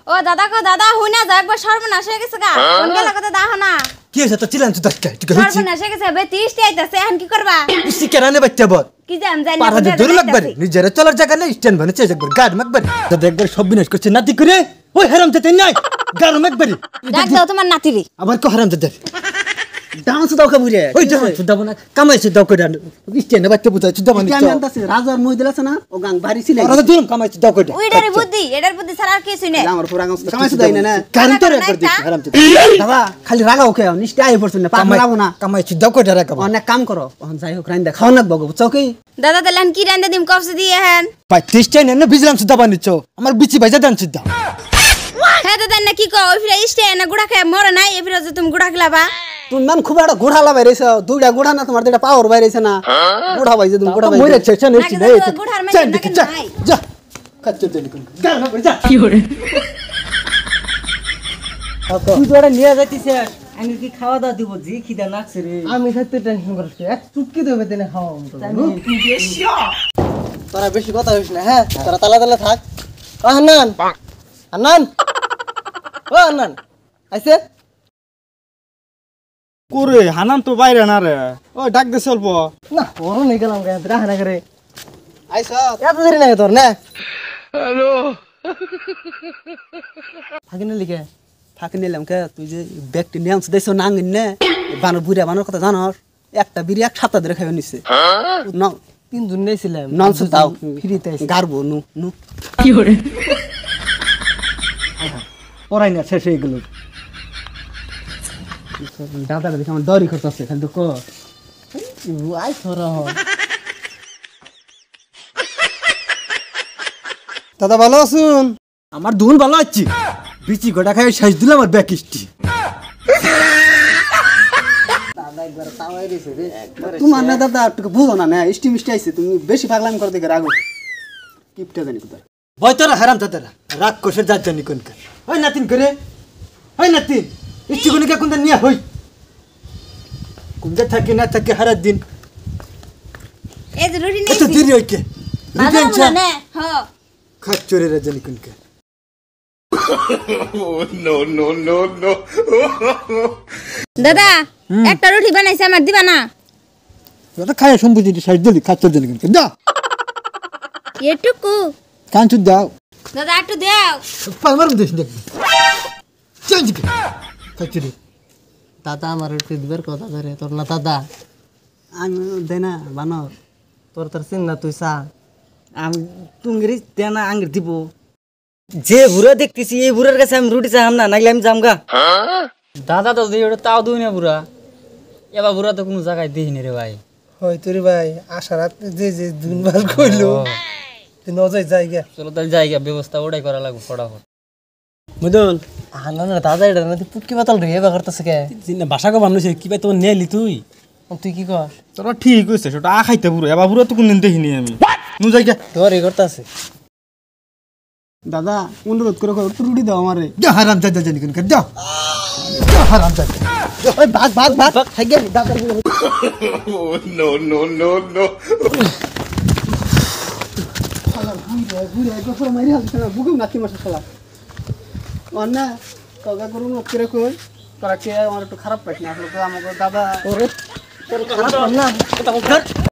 ও দাদা কো দাদা হুইনা যা একবার সর্বনাশ হয়ে গেছে গা কোন গেলা কথা দাও না কি হইছে তো চিলান তো দক্কা ঠিক হইছে সর্বনাশ হয়ে গেছে বে 30 টি আইতাছে এখন কি করবা ইসি কেরানে বাচ্চা বল কি জান জানি পারা দে দূর লাগবারে নিজের চলার জায়গা নেই স্ট্যান্ড বানাচ্ছে একবার গাড় মাকবারে দাদা একবার সব বিনাশ করছে নাতি করে ওই হারাম জাতে নাই গাড় মাকবারে ডাক দাও তোমার নাতিরে আবার কো হারাম জাতে ডান্স দাও কাবুরে ওই ডান্স দাও না কামাইছে দাও কইরা স্ট্যান্ড বাচ্চা বুঝা চুদা বানি আমি আনতাছি রাজার মই দিলাছ না ও গাং বাড়ি ছিল আরে দুরম কামাইছে দাও কইরা ওইটারে বুদ্ধি এটার বুদ্ধি ছাড়া আর কিছু নেই আমার পুরা গাং কামাইছে দাই না কারণ তোর একবার দিছি হারাম জাতে দাদা খালি রাগাও কে নিষ্ঠে আই পড়ছ না পাক মারাবো না কামাইছে দাও কইরা রাখবা অনেক কাম করো এখন যাই হোক রাইন্দা খাও না বগো চৌকি দাদা তাহলে কি রান্দা দিম কফসে দিয়ে হেন ভাই টেস্টাই না বিজলাম সুদা বানিচ্ছ আমার বিচি ভাইজা দান সুদা হ্যাঁ দাদা না কি কো ওই ফিরা ইস্টে না গুড়া খায় মরে নাই এ ফিরা যে তুমি গুড়া খেলাবা তুমি মান খুব একটা গোড়ালা বাইরেছ দুইটা গোড়া না তোমার দুইটা পাওয়ার বাইরেছে না গোড়া বাইছে তুমি গোড়া বাইছে মরে ছেছে নেছি রে গুড়ার চল মানে দিকে যা যা খাচ্চর দেনি কোন গাল না যা কি করে তুই তো এটা নিয়ে যাইতিস আমি কি খাওয়া দাওয়া দিব জি খিদা লাগছে রে আমি থাকতে টেনশন করিস এক চুটকি দেবে তেনে খাওয়া তোরা বেশি কথা হইস না হ্যাঁ তোরা তালা তালা থাক ও হান্নান হান্নান ও হান্নান আইছে করে হানান তো বাইরে না রে ও ডাক দে অল্প না ওর নেই গেলাম গায় রাখ না করে আইছ এত দেরি লাগে তোর না হ্যালো ফাঁকি না লিখে ফাঁকি নিলাম কে তুই যে ব্যাগটি নিয়ামস দেছ না আঙ্গিন না বানর বুড়া বানর কথা জানস একটা বিড়ি এক সপ্তাহ ধরে খাইবে নিছে না তিনজন নেছিলাম ননস দাও ফ্রিতে গারবো নু নু কি করে পড়াই না শেষ হয়ে গেল দাদা দেখে আমার দড়ি করতেছে খালি তো ক আই থরা দাদা ভালো আছুন আমার দুন ভালো আছি বিচি গোটা খাই শেষ দিলাম আর ব্যাকিস্টি তোমার না দাদা একটু বুঝো না ইষ্টি মিষ্টি আইছে তুমি বেশি পাগলামি করে দেখে রাগো কিপটা জানি কোথায় বই তোরা হারাম দাদারা রাগ কোষের যার জানি কোন কার ওই নাতিন করে ওই নাতিন ইচ্ছি কোনকে কোনটা নিয়ে হই কোনটা থাকে না থাকে হারার দিন এই যে রুটি এত নেই দেরি হইকে দাদা মনে নে হ খাচ্চরে রাজানি কোন কার দাদা একটা রুটি বানাইছে আমার দিবা না দাদা খায় সম্পত্তি শেষ দিলি খাচ্চর জানি কোন কার দা এটুকু কাঞ্চু দাও দাদা একটু দাও পালমার দেশ দেখবি চল দিকে খাচ্চরে দাদা আমার একটু দিবার কথা করে তোর না দাদা আমি দেয় না বানর তোর তোর চিন না তুই চা আমি তুঙ্গিরি দেয় না আঙ্গির দিব যে বুড়া দেখতেছি এই বুড়ার কাছে আমি রুটি চাহাম না নাইলে আমি যামগা দাদা তো দিয়ে তাও দুই না বুড়া এবার বুড়া তো কোনো জায়গায় দিইনি রে ভাই হয়তো রে ভাই আশা রাত যে যে দুনবার কইলো নজাই জায়গা চলো তাহলে জায়গা ব্যবস্থা ওটাই করা লাগবে ফটাফট মুদল হান্নান দাদা এটা না পুটকি পাতাল রে এবার করতেছে কে ভাষা কো বানুছে কি পাই তোর নেলি তুই তুই কি কর তোরা ঠিক হইছে সেটা খাইতে পুরো এবার পুরো তো কোনদিন দেখিনি আমি নু যাই গে তোর এই করতেছে দাদা অনুরোধ করে একটু রুটি দাও আমারে যা হারাম দাদা জানি কোন কার যা হারাম দাদা ওই ভাগ ভাগ ভাগ খাই গেলি দাদা বুকেও নাকি মাসা খেলা অন্যা কাকা করুন করে কই তোরা কে আমার একটু খারাপ পাইস না আসলে আমাকে দাদা খারাপ না